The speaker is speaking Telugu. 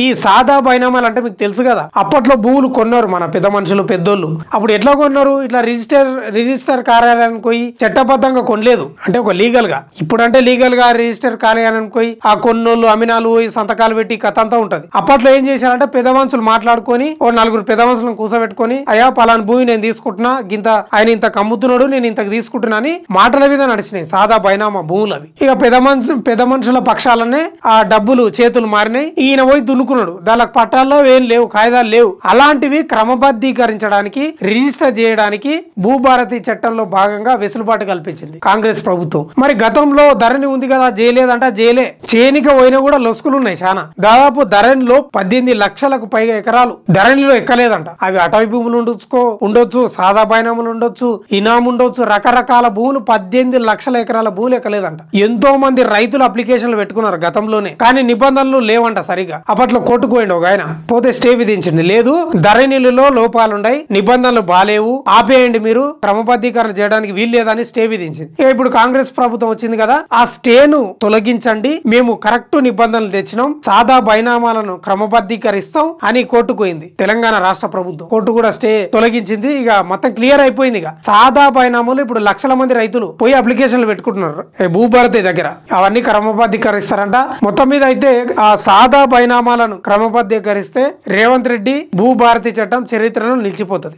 ఈ సాదా బైనామాలు అంటే మీకు తెలుసు కదా, అప్పట్లో భూములు కొన్నారు మన పెద్ద మనుషులు పెద్దోళ్ళు. అప్పుడు ఎట్లా కొన్నారు? ఇట్లా రిజిస్టర్ కార్యాలయానికి పోయి చట్టబద్ధంగా కొనలేదు, అంటే ఒక లీగల్ గా. ఇప్పుడు అంటే లీగల్ గా రిజిస్టర్ కార్యాలయానికి పోయి ఆ కొన్నోళ్ళు అమినాలు పోయి సంతకాలు పెట్టి కథ అంతా ఉంటది. అప్పట్లో ఏం చేశారంటే పెద్ద మనుషులు మాట్లాడుకొని ఓ నలుగురు పెద్ద మనుషులను కూర్చోబెట్టుకొని, అయ్యా పలానా భూమి నేను తీసుకుంటున్నా, గింత ఆయన ఇంత కమ్ముతున్నాడు, నేను ఇంతకు తీసుకుంటున్నా అని మాటల మీద నడిచినాయి సాదా బైనామా భూములు అవి. ఇక పెద్ద మనుషుల పక్షాలనే ఆ డబ్బులు చేతులు మారినాయి. ఈయన పోయి దున్నుకున్నాడు, దానికి పట్టాల్లో ఏం లేవు, కాయిదాలు లేవు. అలాంటివి క్రమబద్ధీకరించడానికి, రిజిస్టర్ చేయడానికి భూభారతి చట్టంలో భాగంగా వెసులుబాటు కల్పించింది కాంగ్రెస్ ప్రభుత్వం. మరి గతంలో ధరణి ఉంది కదా, చేయలేదంట, చేయలే. చేనిక పోయినా కూడా లొసుకులు ఉన్నాయి చాలా. దాదాపు ధరణిలో 18 లక్షలకు పైగా ఎకరాలు ధరణిలో ఎక్కలేదంట. అవి అటవీ భూములు ఉండొచ్చు, సాదా బైనాములు ఉండొచ్చు, ఇనాం ఉండొచ్చు, రకరకాల భూములు 18 లక్షల ఎకరాల భూములు ఎక్కలేదంట. ఎంతో మంది రైతులు అప్లికేషన్లు పెట్టుకున్నారు గతంలోనే, కానీ నిబంధనలు లేవంట సరిగా. అప్పట్లో కోర్టుకు పోయిండు ఒక ఆయన, పోతే స్టే విధించింది. లేదు, ధరణిలో లోపాలున్నాయి, నిబంధనలు బాలేవు, ఆపేయండి, మీరు క్రమబద్ధీకరణ చేయడానికి వీలు లేదని స్టే విధించింది. ఇప్పుడు కాంగ్రెస్ ప్రభుత్వం వచ్చింది కదా, ఆ స్టేను తొలగించండి, మేము కరెక్ట్ నిబంధనలు తెచ్చినాం, సాదా బైనామాలను క్రమబద్ధీకరిస్తాం అని కోర్టుకు పోయింది తెలంగాణ రాష్ట్ర ప్రభుత్వం. కోర్టు కూడా స్టే తొలగించింది. ఇక మొత్తం క్లియర్ అయిపోయింది. ఇక సాదా బైనామాలు ఇప్పుడు లక్షల మంది రైతులు పోయి అప్లికేషన్లు పెట్టుకుంటున్నారు భూభారతి దగ్గర. అవన్నీ క్రమబద్ధీకరిస్తారంట. మొత్తం మీద అయితే ఆ సాదా బైనామాలను క్రమబద్ధీకరిస్తే రేవంత్ రెడ్డి భూభారతి చట్టం చరిత్రలో నిలిచిపోతుంది.